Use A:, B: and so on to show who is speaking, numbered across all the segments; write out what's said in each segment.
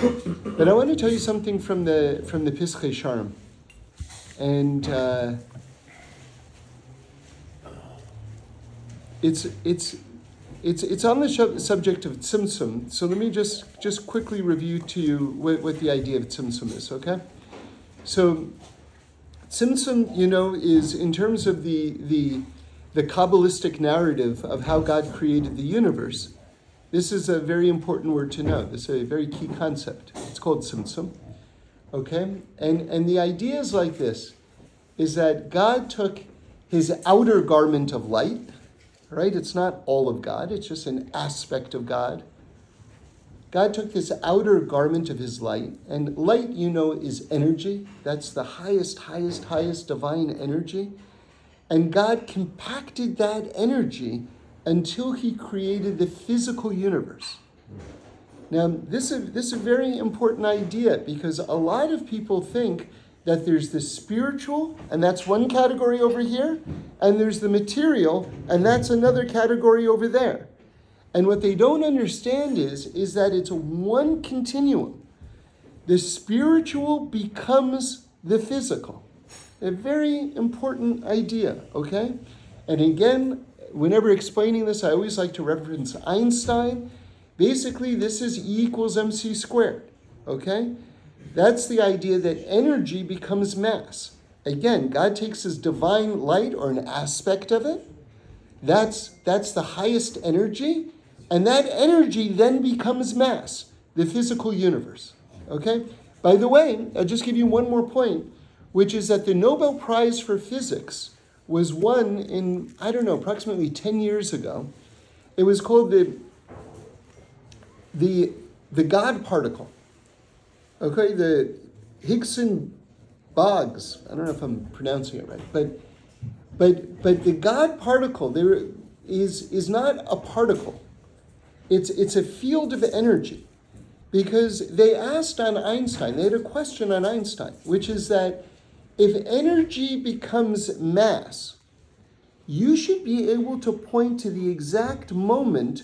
A: But I want to tell you something from the Pischei Sharm. And it's on the subject of tzimtzum. So let me just quickly review to you what the idea of tzimtzum is, okay? So tzimtzum, is in terms of the Kabbalistic narrative of how God created the universe. This is a very important word to know. This is a very key concept. It's called tzimtzum, okay? And the idea is like this, is that God took his outer garment of light, right? It's not all of God. It's just an aspect of God. God took this outer garment of his light, and light, is energy. That's the highest divine energy. And God compacted that energy until he created the physical universe. Now, this is a very important idea, because a lot of people think that there's the spiritual, and that's one category over here, and there's the material, and that's another category over there. And what they don't understand is that it's one continuum. The spiritual becomes the physical. A very important idea, okay? And again, whenever explaining this, I always like to reference Einstein. Basically, this is E equals mc squared, okay? That's the idea that energy becomes mass. Again, God takes his divine light, or an aspect of it. That's the highest energy. And that energy then becomes mass, the physical universe. Okay? By the way, I'll just give you one more point, which is that the Nobel Prize for Physics was won in, approximately 10 years ago. It was called the God particle. Okay, the Higgs-Boggs, I don't know if I'm pronouncing it right, but the God particle is not a particle. It's a field of energy, because they asked on Einstein, they had a question on Einstein, which is that if energy becomes mass, you should be able to point to the exact moment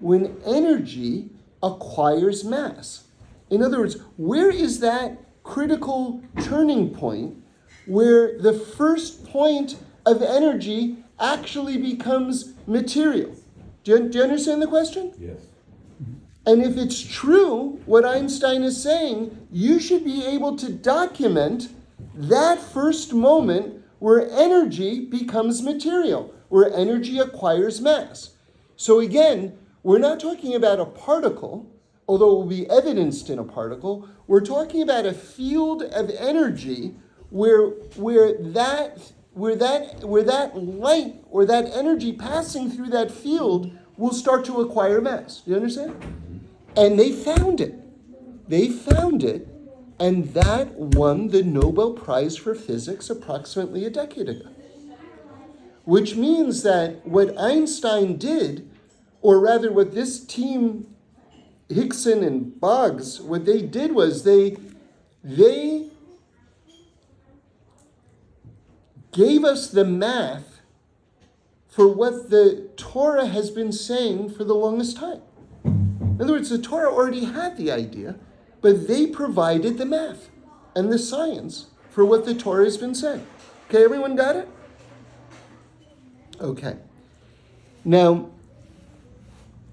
A: when energy acquires mass. In other words, where is that critical turning point where the first point of energy actually becomes material? Do you understand the question?
B: Yes.
A: And if it's true, what Einstein is saying, you should be able to document that first moment where energy becomes material, where energy acquires mass. So again, we're not talking about a particle, although it will be evidenced in a particle. We're talking about a field of energy where that light or that energy passing through that field will start to acquire mass. Do you understand? And they found it. And that won the Nobel Prize for Physics approximately a decade ago. Which means that what Einstein did, or rather what this team, Hickson and Boggs, what they did was they gave us the math for what the Torah has been saying for the longest time. In other words, the Torah already had the idea, but they provided the math and the science for what the Torah has been saying. Okay, everyone got it? Okay. Now,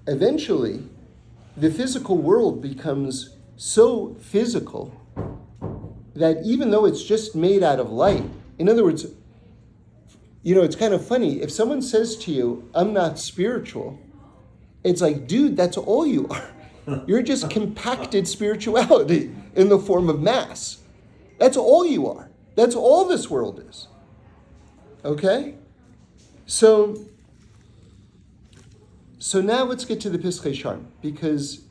A: eventually, the physical world becomes so physical that even though it's just made out of light, in other words, it's kind of funny. If someone says to you, I'm not spiritual, it's like, dude, that's all you are. You're just compacted spirituality in the form of mass. That's all you are. That's all this world is. Okay? So now let's get to the Pischei Sharm, because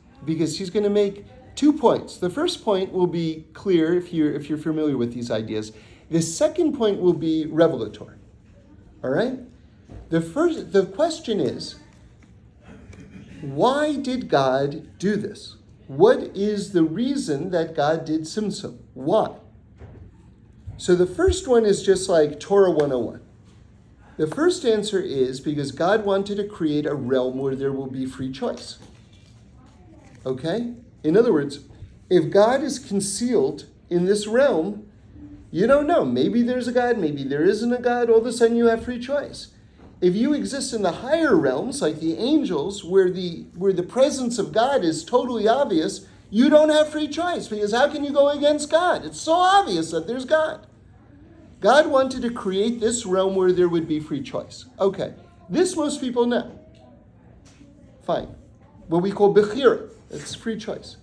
A: he's going to make 2 points. The first point will be clear if you're familiar with these ideas. The second point will be revelatory. All right? The question is, why did God do this? What is the reason that God did tzimtzum? Why? So the first one is just like Torah 101. The first answer is because God wanted to create a realm where there will be free choice. Okay? In other words, If God is concealed in this realm, you don't know. Maybe there's a God, maybe there isn't a God. All of a sudden you have free choice. If you exist in the higher realms, like the angels, where the presence of God is totally obvious, you don't have free choice, because how can you go against God? It's so obvious that there's God. God wanted to create this realm where there would be free choice. Okay, this most people know. Fine. What we call bechira, it's free choice.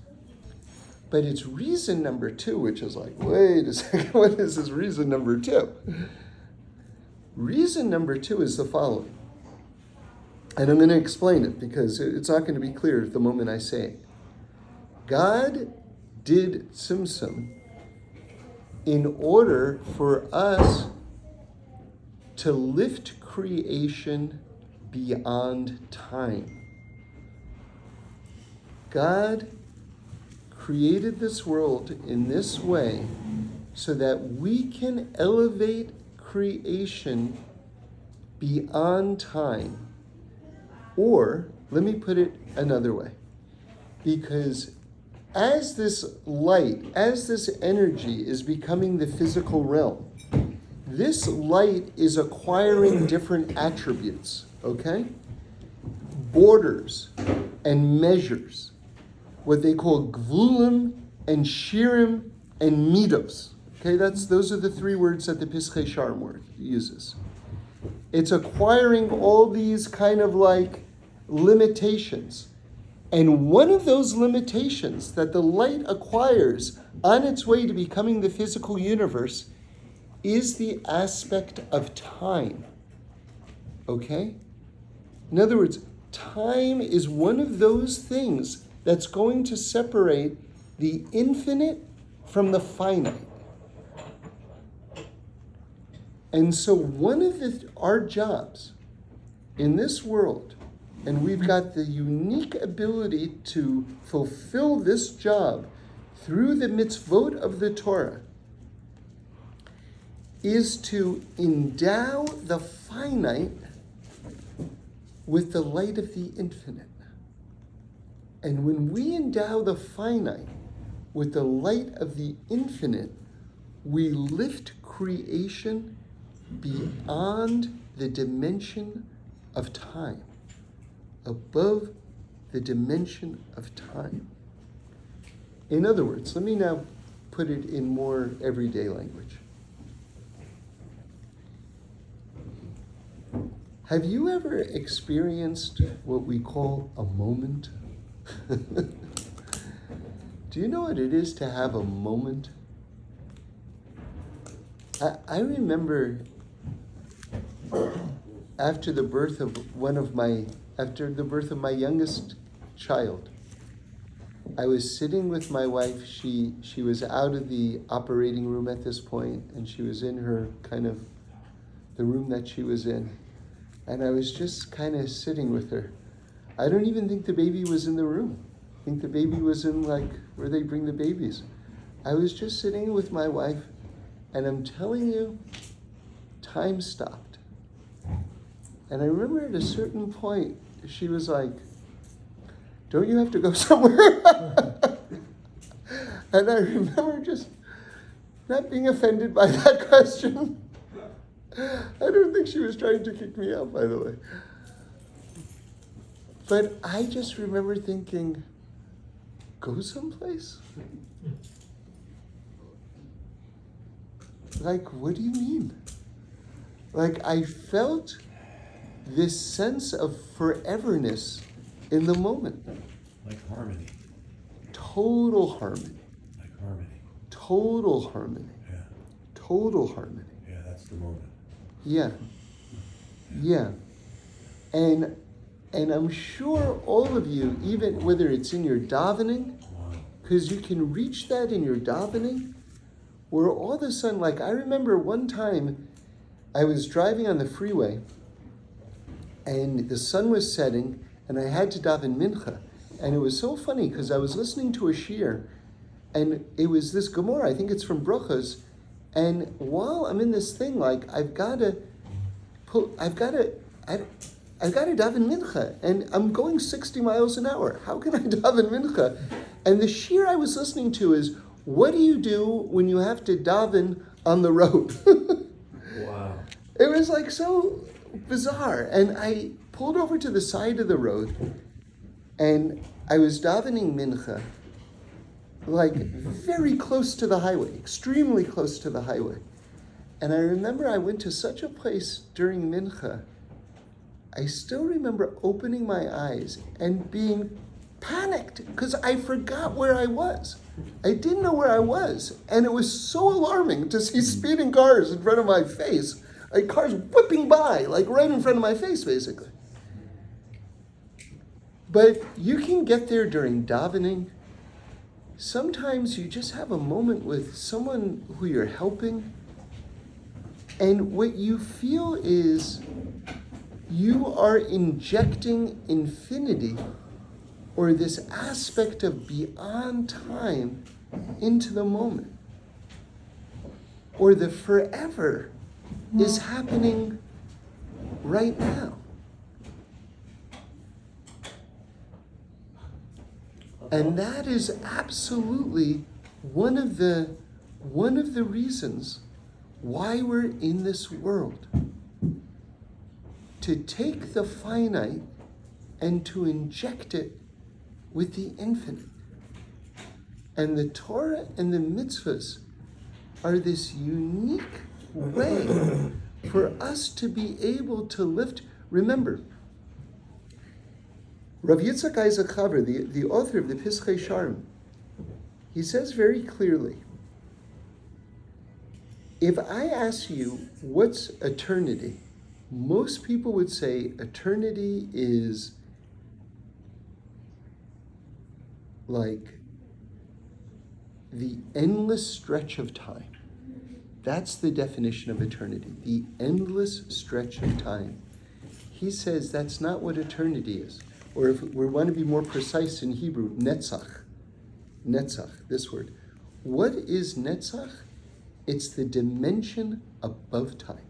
A: But it's reason number 2, which is like, wait a second, what is this reason number 2? Reason number 2 is the following. And I'm going to explain it because it's not going to be clear the moment I say it. God did Tzimtzum in order for us to lift creation beyond time. God created this world in this way so that we can elevate creation beyond time. Or, let me put it another way. Because as this light, as this energy is becoming the physical realm, this light is acquiring different attributes, okay? Borders and measures, what they call gvulim and shirim and midos. Okay, those are the 3 words that the Pischei Sharm word uses. It's acquiring all these kind of like limitations. And one of those limitations that the light acquires on its way to becoming the physical universe is the aspect of time. Okay? In other words, time is one of those things that's going to separate the infinite from the finite. And so one of our jobs in this world, and we've got the unique ability to fulfill this job through the mitzvot of the Torah, is to endow the finite with the light of the infinite. And when we endow the finite with the light of the infinite, we lift creation beyond the dimension of time, above the dimension of time. In other words, let me now put it in more everyday language. Have you ever experienced what we call a moment? Do you know what it is to have a moment? I remember after the birth of my youngest child, I was sitting with my wife. She was out of the operating room at this point, and she was in her kind of the room that she was in. And I was just kind of sitting with her. I don't even think the baby was in the room. I think the baby was in like where they bring the babies. I was just sitting with my wife, and I'm telling you, time stopped. And I remember at a certain point, she was like, "Don't you have to go somewhere?" And I remember just not being offended by that question. I don't think she was trying to kick me out, by the way. But I just remember thinking, go someplace? Like, what do you mean? Like, I felt this sense of foreverness in the moment.
B: Like harmony.
A: Total harmony.
B: Like harmony.
A: Total harmony.
B: Yeah.
A: Total harmony.
B: Yeah, that's the moment.
A: Yeah. Yeah. And I'm sure all of you, even whether it's in your davening, because you can reach that in your davening, where all of a sudden, like I remember one time I was driving on the freeway and the sun was setting and I had to daven mincha. And it was so funny because I was listening to a shiur and it was this Gemara, I think it's from Brochas, and while I'm in this thing, like I've got to daven mincha, and I'm going 60 miles an hour. How can I daven mincha? And the shir I was listening to is, what do you do when you have to daven on the road?
B: Wow.
A: It was like so bizarre. And I pulled over to the side of the road and I was davening mincha, like very close to the highway, extremely close to the highway. And I remember I went to such a place during mincha, I still remember opening my eyes and being panicked because I forgot where I was. I didn't know where I was. And it was so alarming to see speeding cars in front of my face, like cars whipping by, like right in front of my face, basically. But you can get there during davening. Sometimes you just have a moment with someone who you're helping, and what you feel is you are injecting infinity, or this aspect of beyond time, into the moment. Or the forever is happening right now. And that is absolutely one of the reasons why we're in this world. To take the finite and to inject it with the infinite. And the Torah and the mitzvahs are this unique way for us to be able to lift. Remember, Rav Yitzchak Isaac Chaver, the author of the Pischei Sharm, he says very clearly, if I ask you what's eternity, most people would say eternity is like the endless stretch of time. That's the definition of eternity, the endless stretch of time. He says that's not what eternity is. Or if we want to be more precise in Hebrew, netzach. Netzach, this word. What is netzach? It's the dimension above time.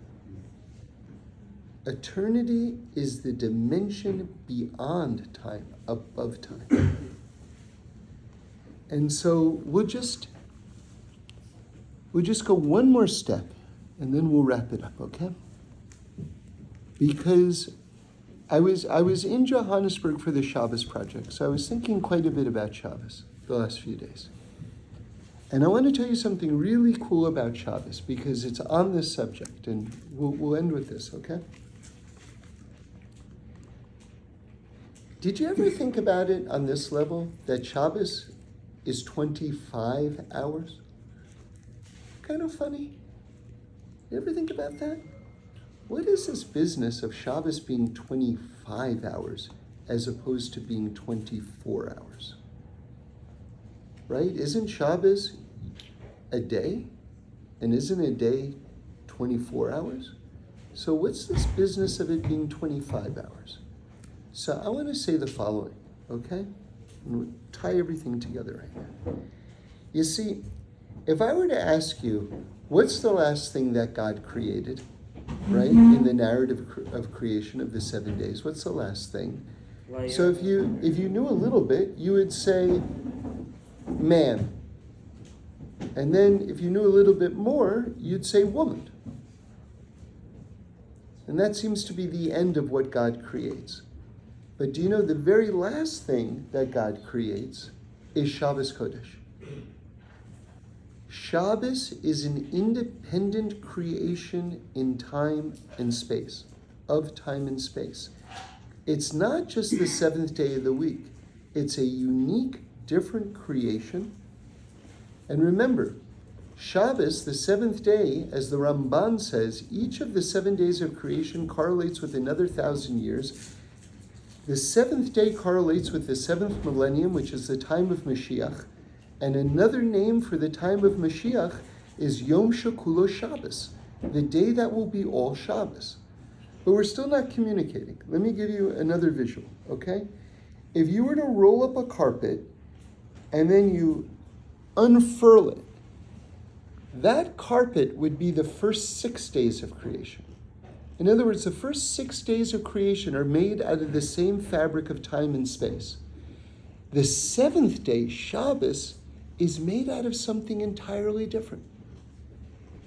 A: Eternity is the dimension beyond time, above time. And so we'll just go one more step and then we'll wrap it up, okay? Because I was in Johannesburg for the Shabbos project, so I was thinking quite a bit about Shabbos the last few days. And I want to tell you something really cool about Shabbos because it's on this subject, and we'll end with this, okay? Did you ever think about it on this level, that Shabbos is 25 hours? Kind of funny. You ever think about that? What is this business of Shabbos being 25 hours as opposed to being 24 hours? Right? Isn't Shabbos a day? And isn't a day 24 hours? So what's this business of it being 25 hours? So I want to say the following, okay? And we'll tie everything together right now. You see, if I were to ask you, what's the last thing that God created, right? In the narrative of creation of the 7 days, what's the last thing? So if you knew a little bit, you would say man. And then if you knew a little bit more, you'd say woman. And that seems to be the end of what God creates. But do you know the very last thing that God creates is Shabbos Kodesh? Shabbos is an independent creation in time and space, of time and space. It's not just the seventh day of the week. It's a unique, different creation. And remember, Shabbos, the seventh day, as the Ramban says, each of the 7 days of creation correlates with another 1,000 years. The seventh day correlates with the seventh millennium, which is the time of Mashiach. And another name for the time of Mashiach is Yom Shekulo Shabbos, the day that will be all Shabbos. But we're still not communicating. Let me give you another visual, okay? If you were to roll up a carpet and then you unfurl it, that carpet would be the first 6 days of creation. In other words, the first 6 days of creation are made out of the same fabric of time and space. The seventh day, Shabbos, is made out of something entirely different.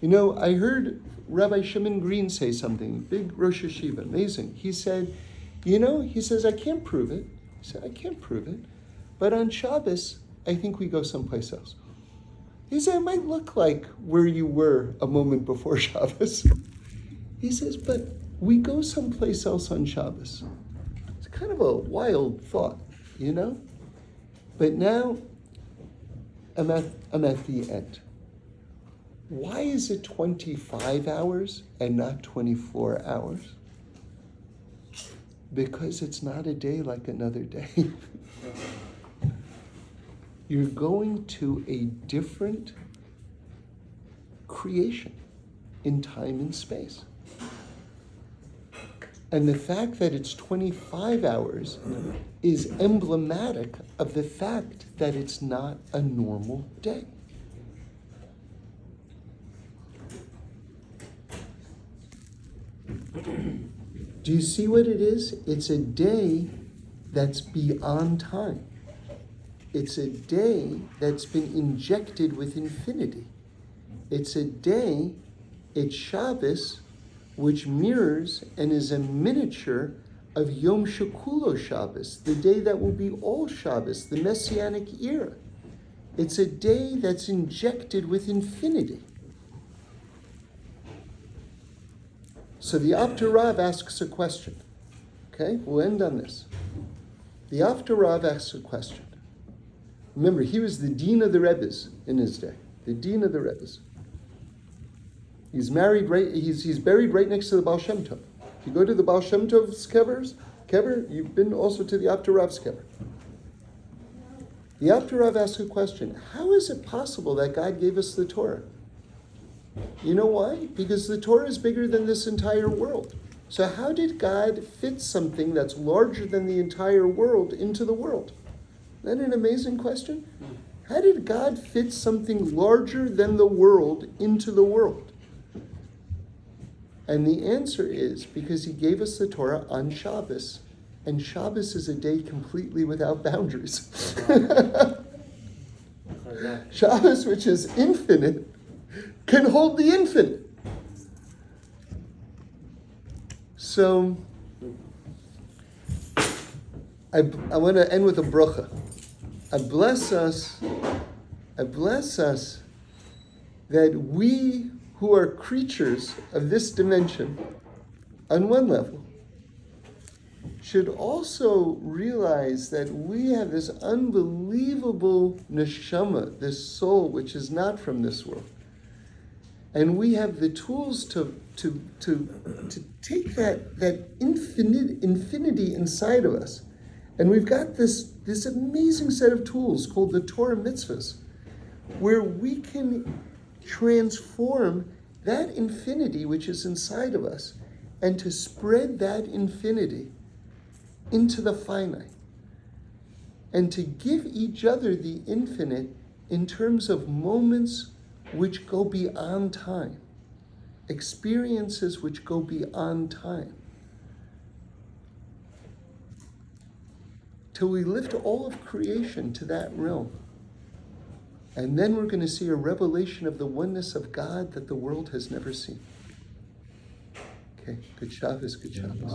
A: You know, I heard Rabbi Shimon Green say something, big Rosh Hashiva, amazing. He said, he says, I can't prove it. He said, I can't prove it. But on Shabbos, I think we go someplace else. He said, it might look like where you were a moment before Shabbos. He says, but we go someplace else on Shabbos. It's kind of a wild thought, But now, I'm at the end. Why is it 25 hours and not 24 hours? Because it's not a day like another day. You're going to a different creation in time and space. And the fact that it's 25 hours is emblematic of the fact that it's not a normal day. Do you see what it is? It's a day that's beyond time. It's a day that's been injected with infinity. It's a day, it's Shabbos, which mirrors and is a miniature of Yom Shekulo Shabbos, the day that will be all Shabbos, the Messianic era. It's a day that's injected with infinity. So the Alter Rav asks a question. Okay, we'll end on this. The Alter Rav asks a question. Remember, he was the dean of the Rebbes in his day. The dean of the Rebbes. He's married he's buried right next to the Baal Shem Tov. If you go to the Baal Shem Tov's kever, you've been also to the Alter Rav's kever. The Alter Rav asks a question. How is it possible that God gave us the Torah? You know why? Because the Torah is bigger than this entire world. So how did God fit something that's larger than the entire world into the world? Isn't that an amazing question? How did God fit something larger than the world into the world? And the answer is because he gave us the Torah on Shabbos. And Shabbos is a day completely without boundaries. Shabbos, which is infinite, can hold the infinite. So, I want to end with a bracha. I bless us that we who are creatures of this dimension, on one level, should also realize that we have this unbelievable neshama, this soul which is not from this world. And we have the tools to take that infinity inside of us. And we've got this amazing set of tools called the Torah mitzvahs, where we can transform that infinity which is inside of us and to spread that infinity into the finite. And to give each other the infinite in terms of moments which go beyond time, experiences which go beyond time, till we lift all of creation to that realm. And then we're going to see a revelation of the oneness of God that the world has never seen. Okay, good Shabbos, good Shabbos.